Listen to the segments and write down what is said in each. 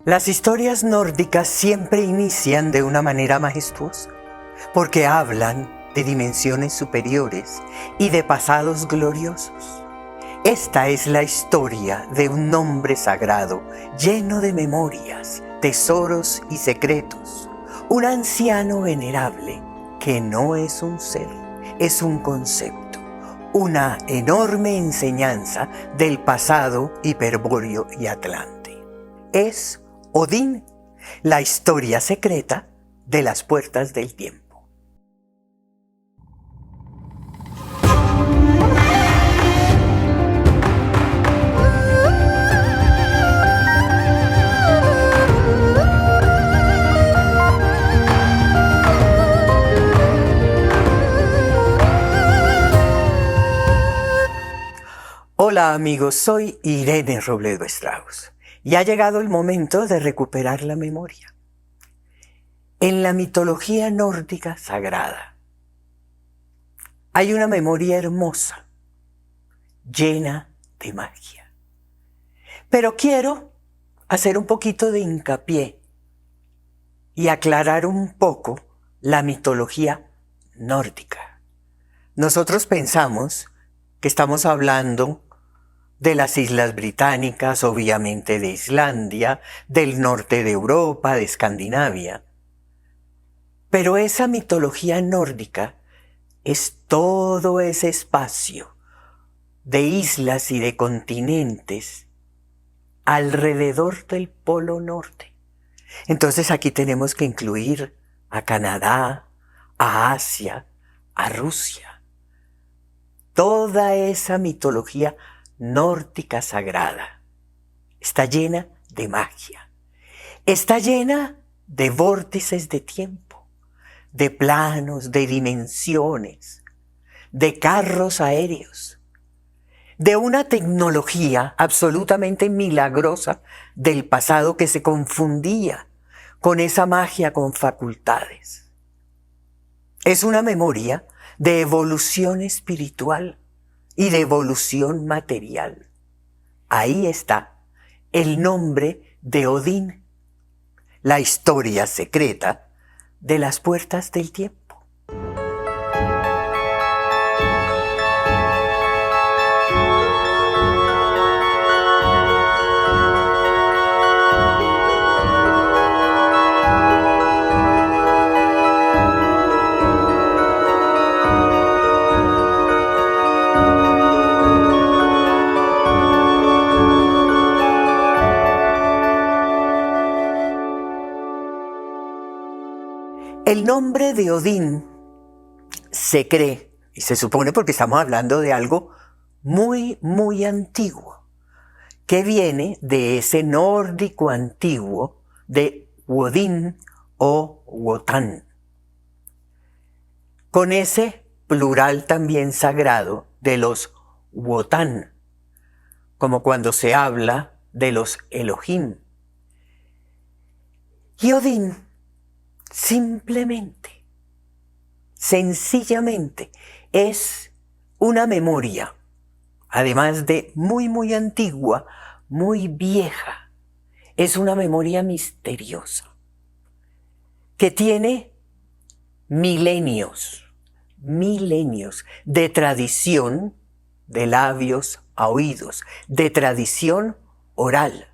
Las historias nórdicas siempre inician de una manera majestuosa, porque hablan de dimensiones superiores y de pasados gloriosos. Esta es la historia de un nombre sagrado, lleno de memorias, tesoros y secretos. Un anciano venerable que no es un ser, es un concepto. Una enorme enseñanza del pasado hiperbóreo y atlante. Es Odín, la historia secreta de las puertas del tiempo. Hola amigos, soy Irene Robledo Strauss y ha llegado el momento de recuperar la memoria. En la mitología nórdica sagrada hay una memoria hermosa, llena de magia. Pero quiero hacer un poquito de hincapié y aclarar un poco la mitología nórdica. Nosotros pensamos que estamos hablando de las Islas Británicas, obviamente de Islandia, del norte de Europa, de Escandinavia. Pero esa mitología nórdica es todo ese espacio de islas y de continentes alrededor del Polo Norte. Entonces aquí tenemos que incluir a Canadá, a Asia, a Rusia. Toda esa mitología nórdica sagrada está llena de magia, está llena de vórtices de tiempo, de planos, de dimensiones, de carros aéreos, de una tecnología absolutamente milagrosa del pasado que se confundía con esa magia con facultades. Es una memoria de evolución espiritual y de evolución material. Ahí está el nombre de Odín, la historia secreta de las puertas del tiempo. El nombre de Odín se cree, y se supone porque estamos hablando de algo muy, muy antiguo, que viene de ese nórdico antiguo de Wodin o Wotan, con ese plural también sagrado de los Wotan, como cuando se habla de los Elohim. Y Odín simplemente, sencillamente, es una memoria, además de muy, muy antigua, muy vieja. Es una memoria misteriosa, que tiene milenios de tradición de labios a oídos, de tradición oral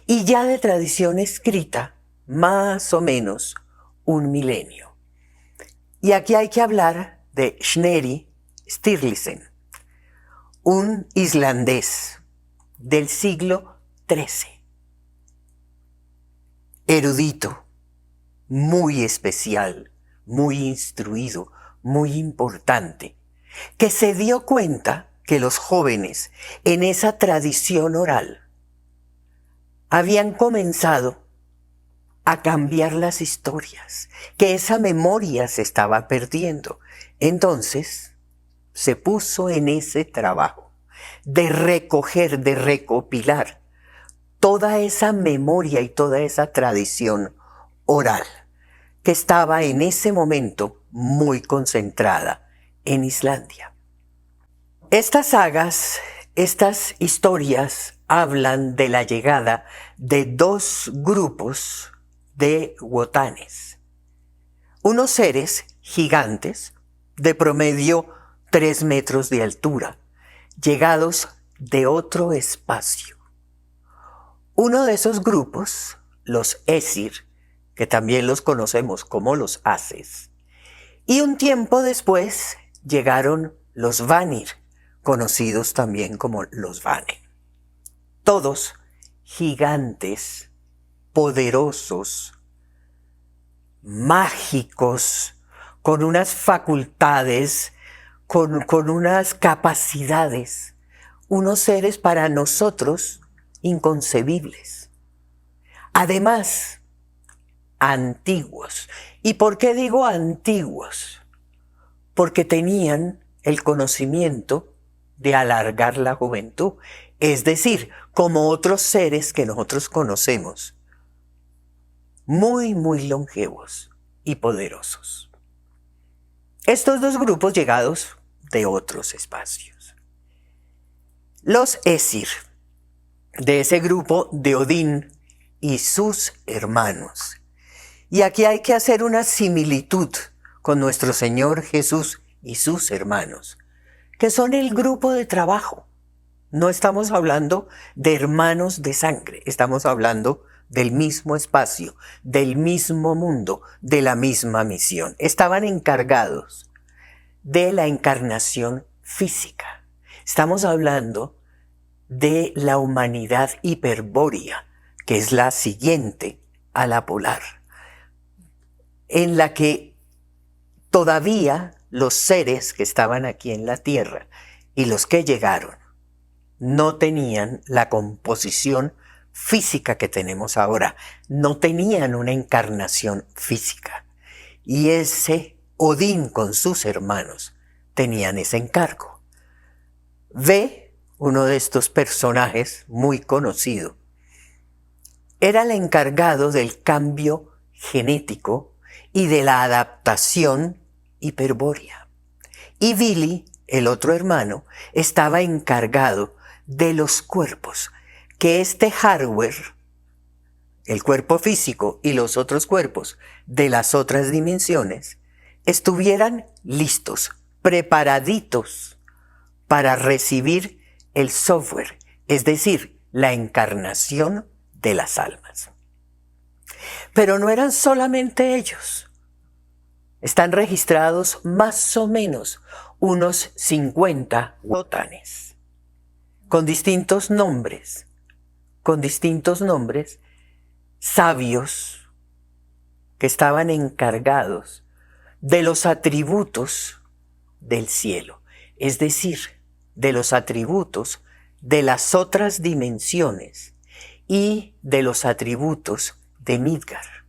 y ya de tradición escrita, más o menos un milenio. Y aquí hay que hablar de Snorri Sturluson, un islandés del siglo XIII, erudito, muy especial, muy instruido, muy importante, que se dio cuenta que los jóvenes en esa tradición oral habían comenzado a cambiar las historias, que esa memoria se estaba perdiendo. Entonces se puso en ese trabajo de recoger, de recopilar toda esa memoria y toda esa tradición oral que estaba en ese momento muy concentrada en Islandia. Estas sagas, estas historias hablan de la llegada de dos grupos de wotanes. Unos seres gigantes, de promedio 3 metros de altura, llegados de otro espacio. Uno de esos grupos, los Esir, que también los conocemos como los Haces, y un tiempo después llegaron los Vanir, conocidos también como los Vane. Todos gigantes, poderosos, mágicos, con unas facultades, con unas capacidades, unos seres para nosotros inconcebibles. Además, antiguos. ¿Y por qué digo antiguos? Porque tenían el conocimiento de alargar la juventud, es decir, como otros seres que nosotros conocemos, muy, muy longevos y poderosos. Estos dos grupos llegados de otros espacios. Los Esir, de ese grupo de Odín y sus hermanos. Y aquí hay que hacer una similitud con nuestro Señor Jesús y sus hermanos, que son el grupo de trabajo. No estamos hablando de hermanos de sangre, estamos hablando del mismo espacio, del mismo mundo, de la misma misión. Estaban encargados de la encarnación física. Estamos hablando de la humanidad hiperbórea, que es la siguiente a la polar, en la que todavía los seres que estaban aquí en la Tierra y los que llegaron no tenían la composición física que tenemos ahora, no tenían una encarnación física. Y ese Odín con sus hermanos tenían ese encargo. Ve, uno de estos personajes muy conocido, era el encargado del cambio genético y de la adaptación hiperbórea. Y Vili, el otro hermano, estaba encargado de los cuerpos, que este hardware, el cuerpo físico y los otros cuerpos de las otras dimensiones, estuvieran listos, preparaditos para recibir el software, es decir, la encarnación de las almas. Pero no eran solamente ellos. Están registrados más o menos unos 50 wotanes, con distintos nombres, sabios que estaban encargados de los atributos del cielo, es decir, de los atributos de las otras dimensiones y de los atributos de Midgard,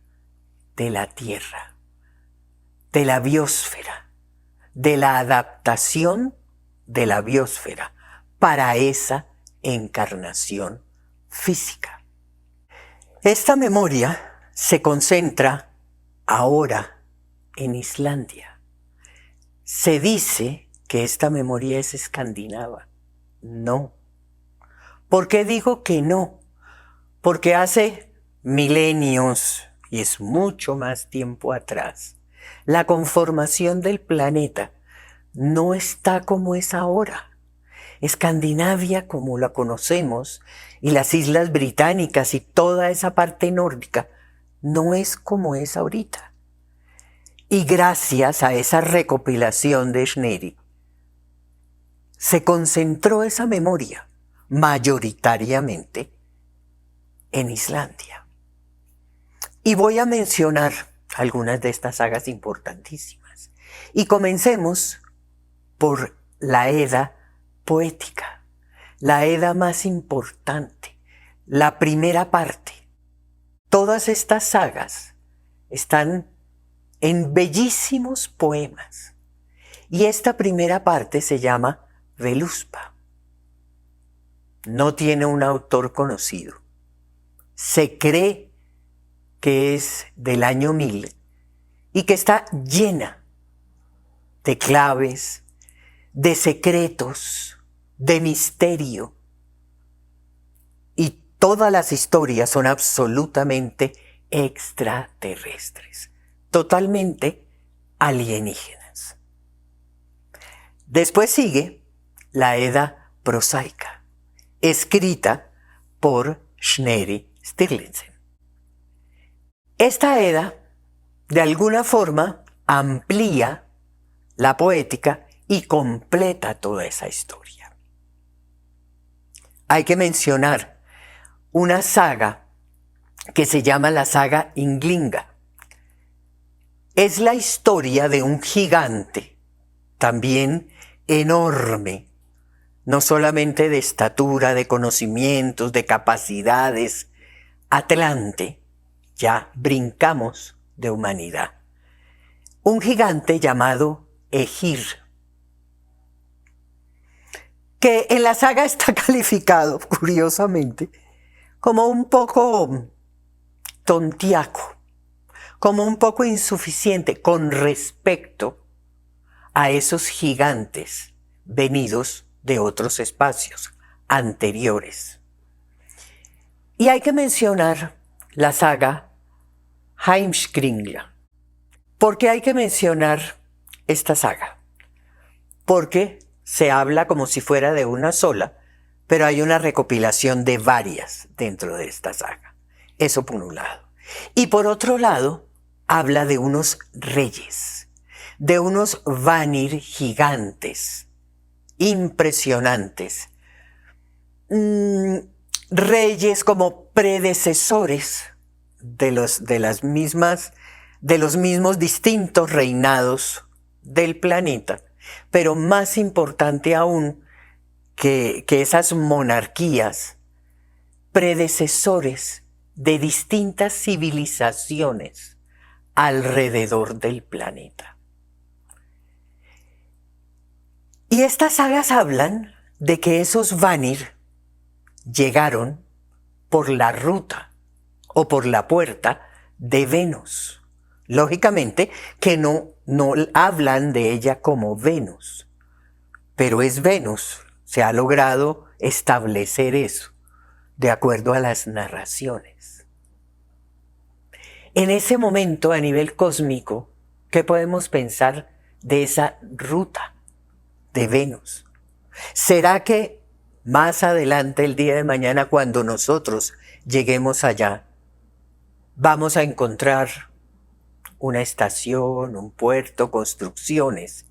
de la tierra, de la biosfera, de la adaptación de la biosfera para esa encarnación física. Esta memoria se concentra ahora en Islandia. Se dice que esta memoria es escandinava. No. ¿Por qué digo que no? Porque hace milenios, y es mucho más tiempo atrás, la conformación del planeta no está como es ahora. Escandinavia, como la conocemos, y las Islas Británicas y toda esa parte nórdica, no es como es ahorita. Y gracias a esa recopilación de Snorri, se concentró esa memoria mayoritariamente en Islandia. Y voy a mencionar algunas de estas sagas importantísimas. Y comencemos por la Edda poética, la Edda más importante, la primera parte. Todas estas sagas están en bellísimos poemas. Y esta primera parte se llama Veluspa. No tiene un autor conocido. Se cree que es del año 1000 y que está llena de claves, de secretos, de misterio. todas las historias son absolutamente extraterrestres, totalmente alienígenas. Después sigue la Edda prosaica, escrita por Snorri Sturluson. Esta Edda, de alguna forma, amplía la poética y completa toda esa historia. Hay que mencionar una saga que se llama la saga Ynglinga. Es la historia de un gigante, también enorme, no solamente de estatura, de conocimientos, de capacidades, Atlante, ya brincamos de humanidad. Un gigante llamado Egir, que en la saga está calificado, curiosamente, como un poco tontiaco, como un poco insuficiente con respecto a esos gigantes venidos de otros espacios anteriores. Y hay que mencionar la saga Heimskringla. ¿Por qué hay que mencionar esta saga? Porque se habla como si fuera de una sola, pero hay una recopilación de varias dentro de esta saga. Eso por un lado. Y por otro lado, habla de unos reyes, de unos Vanir gigantes, impresionantes. Reyes como predecesores de los mismos distintos reinados del planeta, pero más importante aún que esas monarquías, predecesores de distintas civilizaciones alrededor del planeta. Y estas sagas hablan de que esos Vanir llegaron por la ruta o por la puerta de Venus. Lógicamente que no hablan de ella como Venus, pero es Venus. Se ha logrado establecer eso, de acuerdo a las narraciones. En ese momento, a nivel cósmico, ¿qué podemos pensar de esa ruta de Venus? ¿Será que más adelante, el día de mañana, cuando nosotros lleguemos allá, vamos a encontrar una estación, un puerto, construcciones,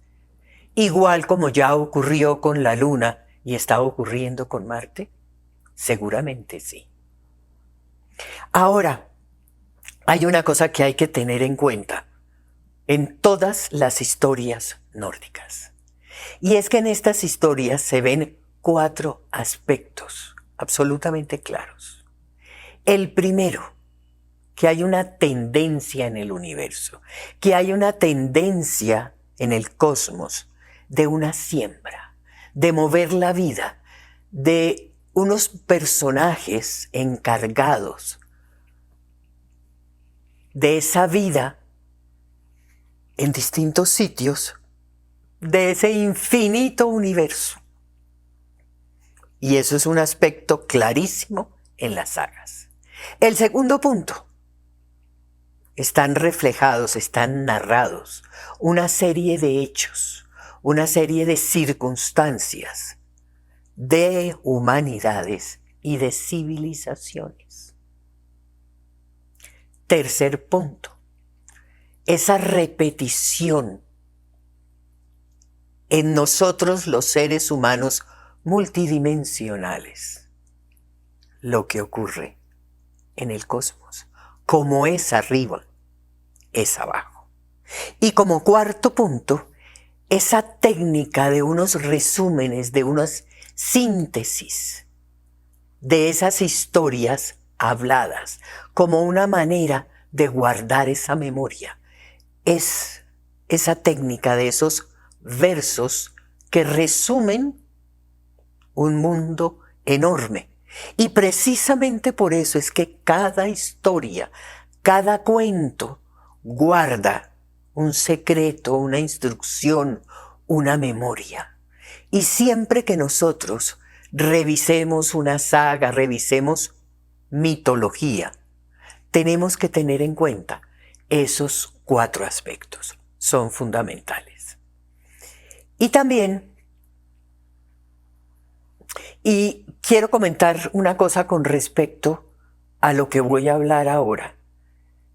igual como ya ocurrió con la Luna y está ocurriendo con Marte? Seguramente sí. Ahora, hay una cosa que hay que tener en cuenta en todas las historias nórdicas. Y es que en estas historias se ven 4 aspectos absolutamente claros. El primero, que hay una tendencia en el universo, que hay una tendencia en el cosmos de una siembra, de mover la vida, de unos personajes encargados de esa vida en distintos sitios de ese infinito universo. Y eso es un aspecto clarísimo en las sagas. El segundo punto, están reflejados, están narrados una serie de hechos, una serie de circunstancias, de humanidades y de civilizaciones. Tercer punto, esa repetición en nosotros los seres humanos multidimensionales, lo que ocurre en el cosmos. Como es arriba, es abajo. Y como cuarto punto, esa técnica de unos resúmenes, de unas síntesis de esas historias habladas, como una manera de guardar esa memoria. Es esa técnica de esos versos que resumen un mundo enorme. Y precisamente por eso es que cada historia, cada cuento guarda un secreto, una instrucción, una memoria. Y siempre que nosotros revisemos una saga, revisemos mitología, tenemos que tener en cuenta esos 4 aspectos. Son fundamentales. Y también, y quiero comentar una cosa con respecto a lo que voy a hablar ahora,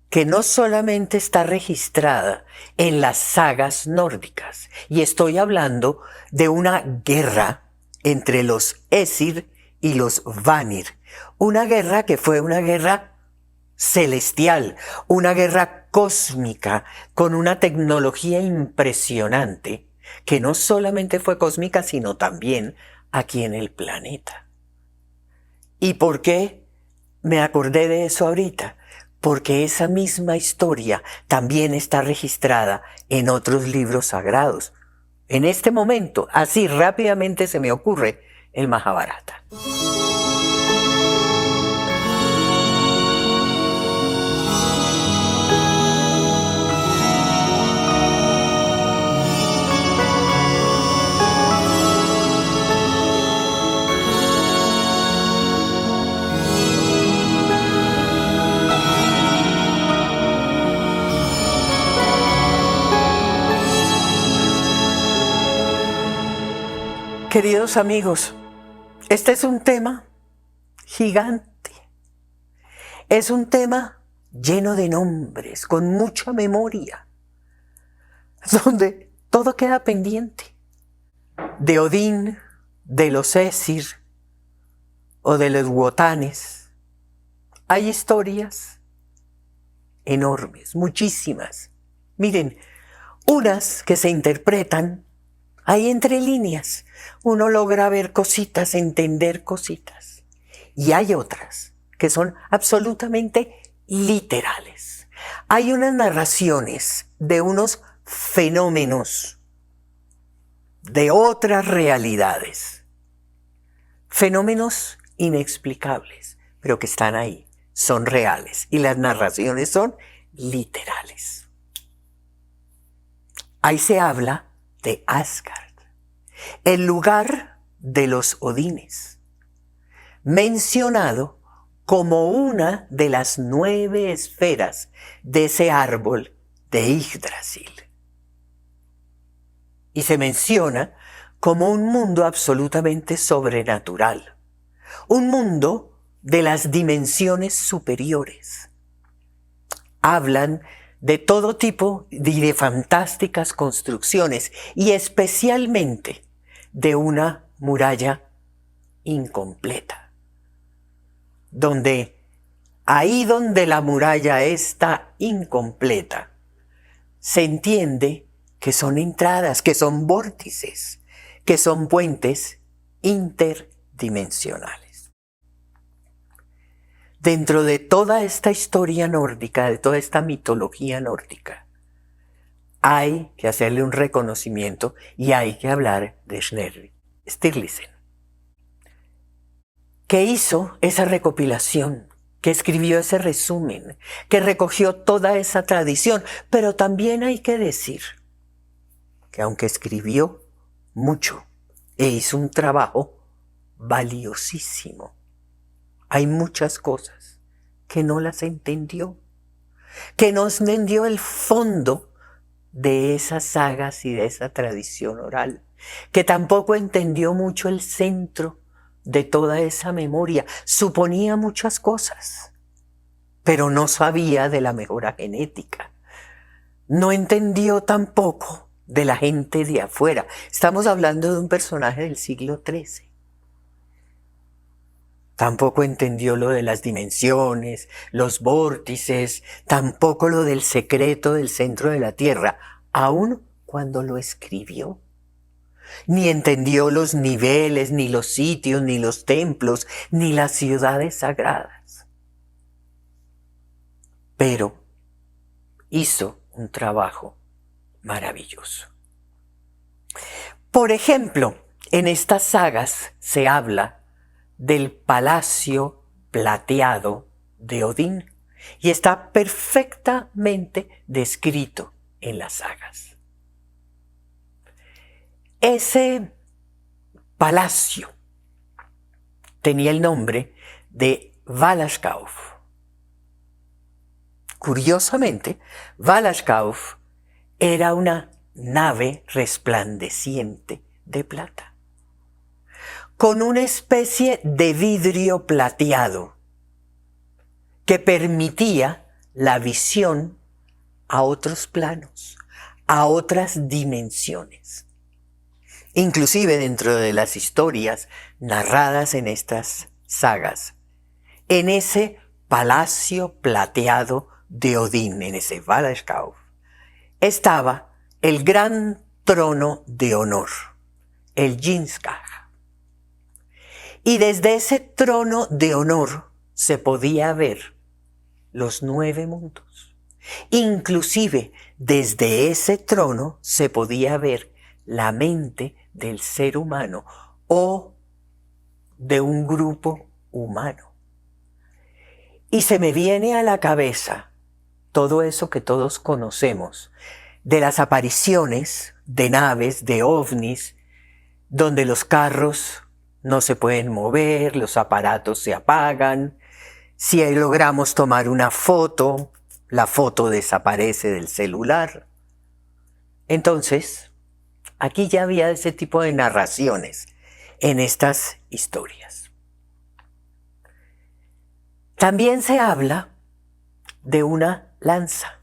que no solamente está registrada en las sagas nórdicas, y estoy hablando de una guerra entre los Æsir y los Vanir, una guerra que fue una guerra celestial, una guerra cósmica con una tecnología impresionante, que no solamente fue cósmica, sino también aquí en el planeta. ¿Y por qué me acordé de eso ahorita? Porque esa misma historia también está registrada en otros libros sagrados. En este momento, así rápidamente se me ocurre el Mahabharata. Queridos amigos, este es un tema gigante. Es un tema lleno de nombres, con mucha memoria, donde todo queda pendiente. De Odín, de los Æsir o de los Wotanes. Hay historias enormes, muchísimas. Miren, unas que se interpretan ahí entre líneas. Uno logra ver cositas, entender cositas. Y hay otras que son absolutamente literales. Hay unas narraciones de unos fenómenos, de otras realidades. Fenómenos inexplicables, pero que están ahí, son reales. Y las narraciones son literales. Ahí se habla de Asgard, el lugar de los Odines, mencionado como una de las 9 esferas de ese árbol de Yggdrasil. Y se menciona como un mundo absolutamente sobrenatural, un mundo de las dimensiones superiores. Hablan de todo tipo de fantásticas construcciones y especialmente de una muralla incompleta, donde ahí donde la muralla está incompleta, se entiende que son entradas, que son vórtices, que son puentes interdimensionales. Dentro de toda esta historia nórdica, de toda esta mitología nórdica, hay que hacerle un reconocimiento y hay que hablar de Snorri Sturluson, que hizo esa recopilación, que escribió ese resumen, que recogió toda esa tradición. Pero también hay que decir que aunque escribió mucho e hizo un trabajo valiosísimo, hay muchas cosas que no las entendió, que no entendió el fondo de esas sagas y de esa tradición oral, que tampoco entendió mucho el centro de toda esa memoria. Suponía muchas cosas, pero no sabía de la mejora genética. No entendió tampoco de la gente de afuera. Estamos hablando de un personaje del siglo XIII. Tampoco entendió lo de las dimensiones, los vórtices, tampoco lo del secreto del centro de la Tierra, aun cuando lo escribió. Ni entendió los niveles, ni los sitios, ni los templos, ni las ciudades sagradas. Pero hizo un trabajo maravilloso. Por ejemplo, en estas sagas se habla del palacio plateado de Odín y está perfectamente descrito en las sagas. Ese palacio tenía el nombre de Valaskauf. Curiosamente, Valaskauf era una nave resplandeciente de plata, con una especie de vidrio plateado que permitía la visión a otros planos, a otras dimensiones. Inclusive dentro de las historias narradas en estas sagas, en ese palacio plateado de Odín, en ese Valaskauf, estaba el gran trono de honor, el Jinskag. Y desde ese trono de honor se podía ver los 9 mundos. Inclusive desde ese trono se podía ver la mente del ser humano o de un grupo humano. Y se me viene a la cabeza todo eso que todos conocemos, de las apariciones de naves, de ovnis, donde los carros no se pueden mover, los aparatos se apagan. Si logramos tomar una foto, la foto desaparece del celular. Entonces, aquí ya había ese tipo de narraciones en estas historias. También se habla de una lanza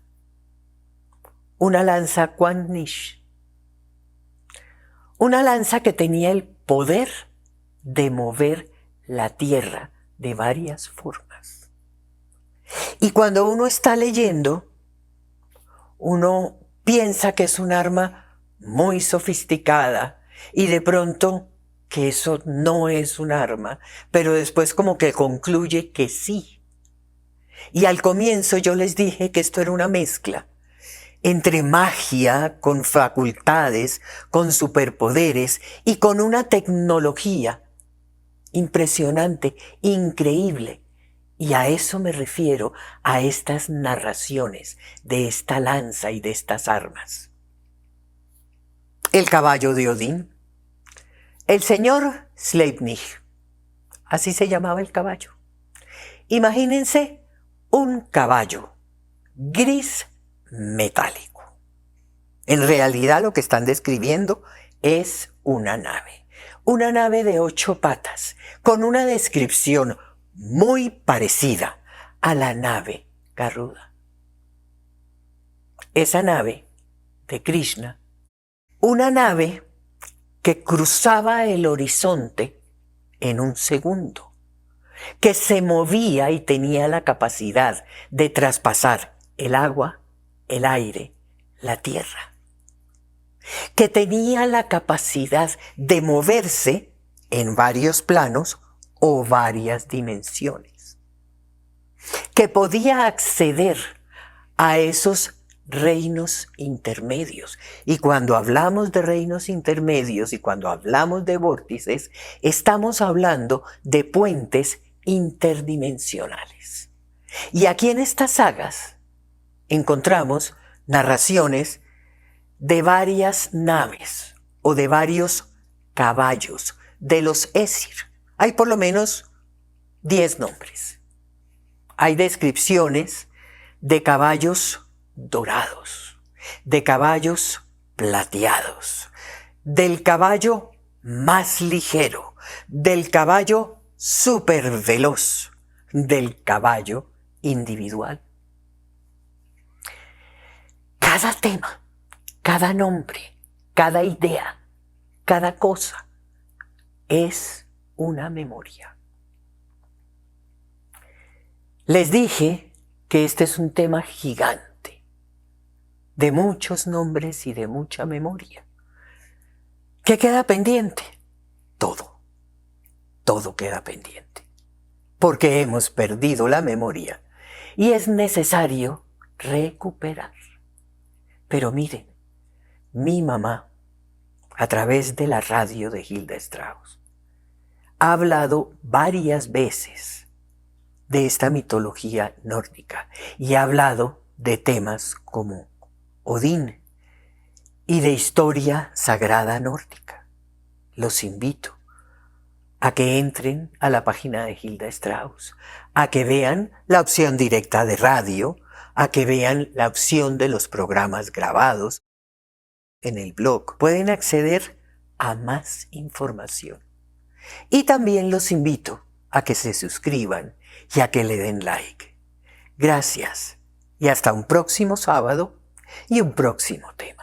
Quan Nish, una lanza que tenía el poder de mover la tierra de varias formas. Y cuando uno está leyendo, uno piensa que es un arma muy sofisticada y de pronto que eso no es un arma, pero después como que concluye que sí. Y al comienzo yo les dije que esto era una mezcla entre magia, con facultades, con superpoderes y con una tecnología impresionante, increíble. Y a eso me refiero, a estas narraciones de esta lanza y de estas armas. El caballo de Odín. El señor Sleipnir, así se llamaba el caballo. Imagínense un caballo gris metálico. En realidad lo que están describiendo es una nave de 8 patas, con una descripción muy parecida a la nave Garuda. Esa nave de Krishna, una nave que cruzaba el horizonte en un segundo, que se movía y tenía la capacidad de traspasar el agua, el aire, la tierra, que tenía la capacidad de moverse en varios planos o varias dimensiones, que podía acceder a esos reinos intermedios. Y cuando hablamos de reinos intermedios y cuando hablamos de vórtices, estamos hablando de puentes interdimensionales. Y aquí en estas sagas encontramos narraciones de varias naves o de varios caballos, de los Esir. Hay por lo menos 10 nombres. Hay descripciones de caballos dorados, de caballos plateados, del caballo más ligero, del caballo súper veloz, del caballo individual. Cada tema, cada nombre, cada idea, cada cosa es una memoria. Les dije que este es un tema gigante, de muchos nombres y de mucha memoria. ¿Qué queda pendiente? Todo queda pendiente, porque hemos perdido la memoria y es necesario recuperar. Pero miren, mi mamá, a través de la radio de Hilda Strauss, ha hablado varias veces de esta mitología nórdica y ha hablado de temas como Odín y de historia sagrada nórdica. Los invito a que entren a la página de Hilda Strauss, a que vean la opción directa de radio, a que vean la opción de los programas grabados en el blog. Pueden acceder a más información. Y también los invito a que se suscriban y a que le den like. Gracias y hasta un próximo sábado y un próximo tema.